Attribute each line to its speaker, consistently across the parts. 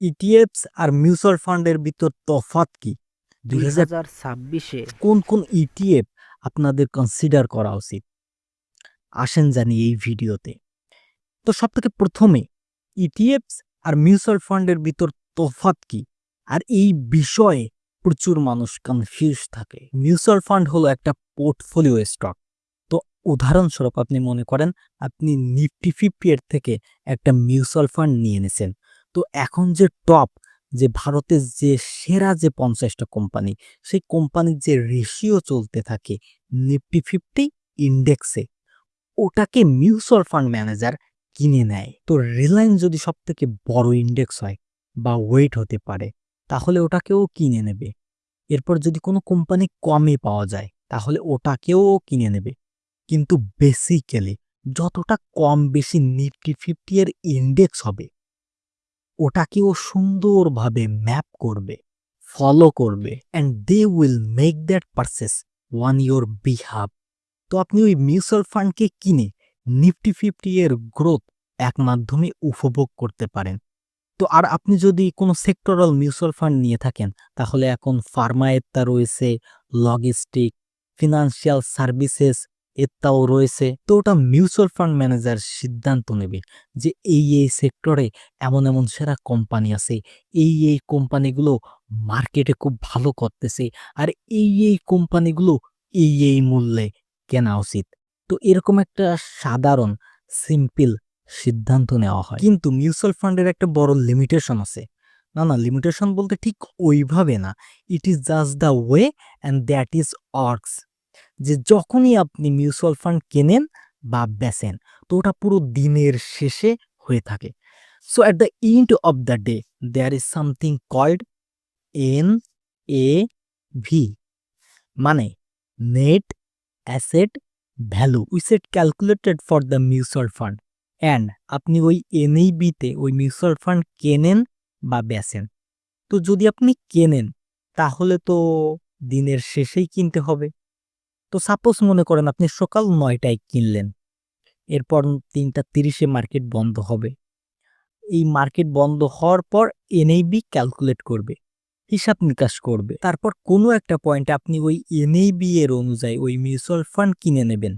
Speaker 1: ETFs আর mutual ফান্ডের ভিতর তফাৎ কি?
Speaker 2: 2026-এ
Speaker 1: কোন কোন ইটিএফ আপনাদের কনসিডার করা উচিত? আসেন জানি এই ভিডিওতে। তো সবথেকে প্রথমে ইটিএফস আর মিউচুয়াল ফান্ডের ভিতর তফাৎ কি? আর এই বিষয়ে প্রচুর মানুষ কনফিউজ থাকে। মিউচুয়াল ফান্ড হলো একটা পোর্টফোলিও স্টক। তো উদাহরণস্বরূপ আপনি মনে করেন আপনি নিফটি 50 এর থেকে একটা মিউচুয়াল ফান্ড নিয়ে নিয়েছেন। তো এখন যে টপ যে ভারতের যে সেরা যে 50টা কোম্পানি, সেই কোম্পানির যে রেশিও চলতে থাকে নিফটি 50 ইন্ডেক্সে, ওটাকে মিউচুয়াল ফান্ড ম্যানেজার কিনে নেয়। তো রিলায়েন্স যদি সবথেকে বড় ইন্ডেক্স হয় বা ওয়েট হতে পারে, তাহলে ওটাকেও কিনে নেবে। এরপর যদি কোনো কোম্পানি কমে পাওয়া যায়, তাহলে ওটাকেও কিনে নেবে। কিন্তু বেসিক্যালি যতটা কম বেশি নিফটি 50 এর ইন্ডেক্স হবে, ওটাকেও সুন্দরভাবে ম্যাপ করবে, ফলো করবে, and they will make that purchase on your behalf. তো আপনি ওই মিউচুয়াল ফান্ডকে কিনে নিফটি 50 এর গ্রোথ এক মাধ্যমে উপভোগ করতে পারেন। তো আর আপনি যদি কোনো সেক্টরাল মিউচুয়াল ফান্ড নিয়ে থাকেন, তাহলে এখন ফার্মা এত্তা রয়েছে, লজিস্টিক, ফিনান্সিয়াল সার্ভিসেস এত্তাও রয়েছে। তো ওটা মিউচুয়াল ফান্ড ম্যানেজার সিদ্ধান্ত নেবে যে এই সেক্টরে এমন এমন সেরা কোম্পানি আছে, এই কোম্পানিগুলো মার্কেটে খুব ভালো করতেছে, আর এই কোম্পানিগুলো এই মূল্যে কেনা উচিত। তো এরকম একটা সাধারণ সিম্পল সিদ্ধান্ত নেওয়া হয়। কিন্তু মিউচুয়াল ফান্ডের একটা বড় লিমিটেশন আছে। না, লিমিটেশন বলতে ঠিক ওইভাবে না। It is just the way and that is works. যে যখনই আপনি মিউচুয়াল ফান্ড কেনেন বা বেচেন, তো ওটা পুরো দিনের শেষে হয়ে থাকে। So at the end of the day there is something called NAV, মানে net asset value, which is calculated for the mutual fund. And আপনি ওই NAV-তে ওই মিউচুয়াল ফান্ড কেনেন বা বেচেন। তো যদি আপনি কেনেন, তাহলে তো দিনের শেষেই কিনতে হবে। তো সাপোজ মনে করেন আপনি সকাল 9টায় কিনলেন, এরপর 3টা 30-এ মার্কেট বন্ধ হবে। এই মার্কেট বন্ধ হওয়ার পর NAV ক্যালকুলেট করবে, হিসাব নিকাশ করবে। তারপর কোনো একটা পয়েন্টে আপনি ওই NAV এর অনুযায়ী ওই মিউচুয়াল ফান্ড কিনে নেবেন,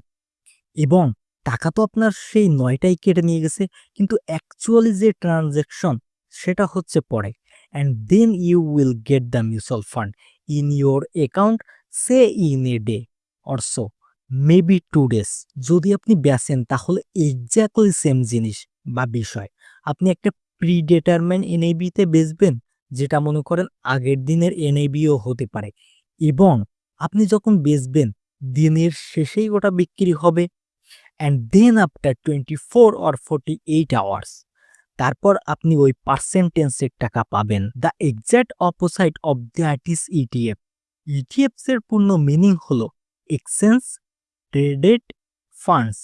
Speaker 1: এবং টাকা তো আপনার সেই 9টায় কেটে নিয়ে গেছে, কিন্তু অ্যাকচুয়ালি যে ট্রানজ্যাকশন সেটা হচ্ছে পরে। And then you will get the mutual fund in your account, say in a day or so, maybe 2 days. যদি আপনি বেচেন, তাহলে এক্স্যাক্টলি সেম জিনিস বা বিষয়। আপনি একটা প্রিডিটারমাইন্ড NAV-তে বেচবেন, যেটা মনে করেন আগের দিনের NAV-ও হতে পারে, এবং আপনি যখন বেচবেন দিনের শেষেই ওটা বিক্রি হবে। And then after 24 or 48 hours, তারপর আপনি ওই পার্সেন্টেন্সের টাকা পাবেন। The exact opposite of that is ETF। ETFs এর পূর্ণ মিনিং হলো এক্সচেঞ্জ ট্রেডেড ফান্ডস।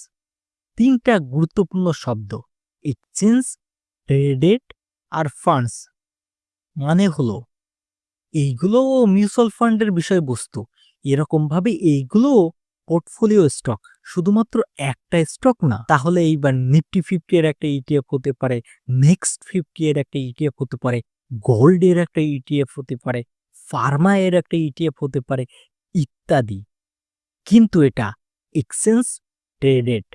Speaker 1: 3টা গুরুত্বপূর্ণ শব্দ, এক্সচেঞ্জ, ট্রেডেড আর ফান্ডস, মানে হলো এইগুলো মিউচুয়াল ফান্ডের বিষয়বস্তু। এরকমভাবে এইগুলো পোর্টফোলিও স্টক, শুধুমাত্র একটা স্টক না। তাহলে এইবার নিফটি 50 এর একটা ETF হতে পারে, নেক্সট 50 এর একটা ETF হতে পারে, গোল্ড এর একটা ETF হতে পারে, ফার্মা এর একটা ETF হতে পারে, ইত্যাদি। কিন্তু এটা এক্সচেঞ্জ ট্রেডেড,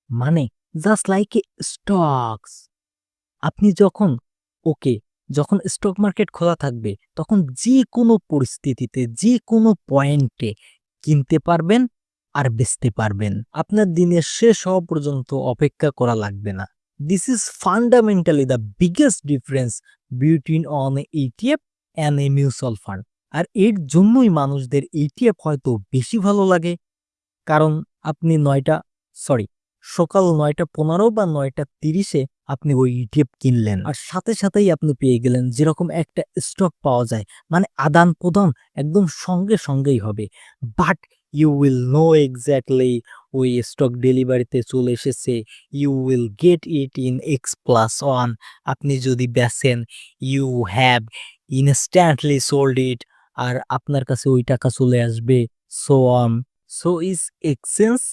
Speaker 1: মানে জাস্ট লাইক এ স্টকস। আপনি যখন স্টক মার্কেট খোলা থাকবে, তখন যে কোনো পরিস্থিতিতে যে কোনো পয়েন্টে কিনতে পারবেন আর বেচতে পারবেন। আপনার দিনের শেষ হওয়া পর্যন্ত অপেক্ষা করা লাগবে না। This is fundamentally the biggest difference between on ETF and a mutual fund. আর এর জন্যই মানুষদের ETF হয়তো বেশি ভালো লাগে, কারণ আপনি সকাল 9টা 15 বা 9টা 30-এ আপনি ওই ইটিএফ কিনলেন, আর সাথে সাথেই আপনি পেয়ে গেলেন যেরকম একটা স্টক পাওয়া যায়, মানে আদান প্রদান একদম সঙ্গে সঙ্গেই হবে। But you will know exactly ওই স্টক ডেলিভারিতে চলে এসেছে, you will get it in X+1। আপনি যদি বেচেন, you have instantly sold it, আর আপনার কাছে ওই টাকা চলে আসবে। So So is exchange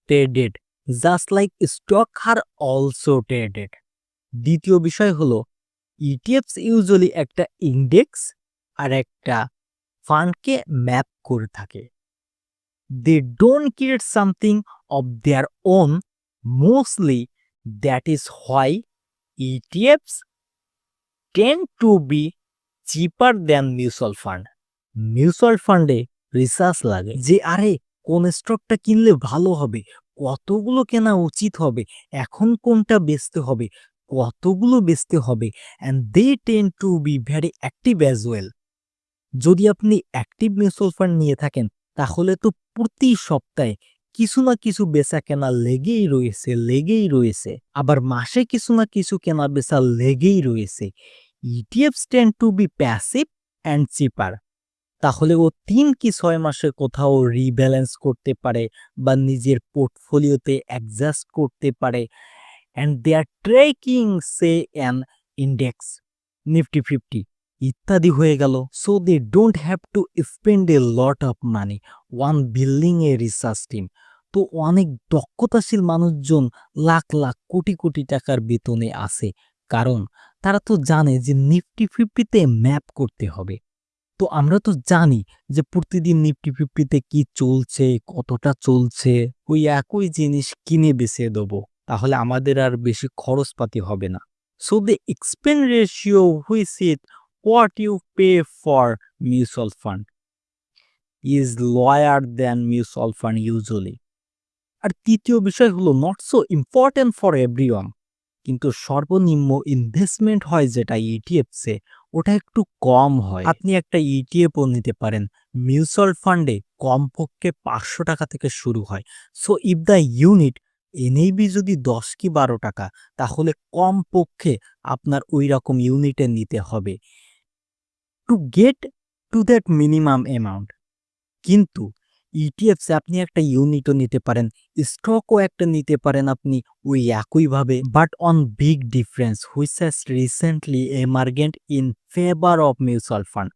Speaker 1: traded just like stock are also traded। দ্বিতীয় বিষয় হলো ইটিএফস ইউজুয়ালি একটা ইন্ডেক্স আর একটা ফান্ডকে ম্যাপ করে থাকে। They don't create something of their own mostly, that is why ETFs tend to be cheaper than mutual fund. Mutual ফান্ডে রিসার্চ লাগে যে আরে কোন স্টকটা কিনলে ভালো হবে, কতগুলো কেনা উচিত হবে, এখন কোনটা বেচতে হবে, কতগুলো বেচতে হবে, and they tend to be very active as well. যদি আপনি অ্যাক্টিভ মিউচুয়াল ফান্ড নিয়ে থাকেন তাহলে তো প্রতি সপ্তাহে কিছু না কিছু বেচা কেনা লেগেই রয়েছে, আবার মাসে কিছু না কিছু কেনা বেচা লেগেই রয়েছে। ETFs tend to be passive and cheaper. তাহলে ও ৩ কি ৬ মাসে কোথাও রিব্যালেন্স করতে পারে বা নিজের পোর্টফোলিওতে অ্যাডজাস্ট করতে পারে, and they are tracking say an index, Nifty 50 ইত্যাদি হয়ে গেল। So they don't have to spend a lot of money on building a research team. তো অনেক দক্ষতাশীল মানুষজন লাখ লাখ কোটি কোটি টাকার বেতনে আছে, কারণ তারা তো জানে যে নিফটি 50তে ম্যাপ করতে হবে। তো আমরা তো জানি যে প্রতিদিন নিফটি 50তে কি চলছে, কতটা চলছে, ওই একই জিনিস কিনে বেচে দেবো, তাহলে আমাদের আর বেশি খরচপাতি হবে না। So the expense ratio which is what you pay for mutual fund is lower than mutual fund usually. আর তৃতীয় বিষয় হলো not so important for everyone, কিন্তু সর্বনিম্ন ইনভেস্টমেন্ট হয় যেটা ইটিএফসে ওটা একটু কম হয়। আপনি একটা ইটিএফও নিতে পারেন, মিউচুয়াল ফান্ডে কমপক্ষে 500 টাকা থেকে শুরু হয়। So if the unit NAB যদি 10 কি 12 টাকা, তাহলে কমপক্ষে আপনার ওই রকম ইউনিটে নিতে হবে to get to that minimum amount. কিন্তু ইটিএফসে আপনি একটা ইউনিটও নিতে পারেন, স্টকও একটা নিতে পারেন আপনি ওই একইভাবে, but on big difference which has recently emergent in favour of mutual fund.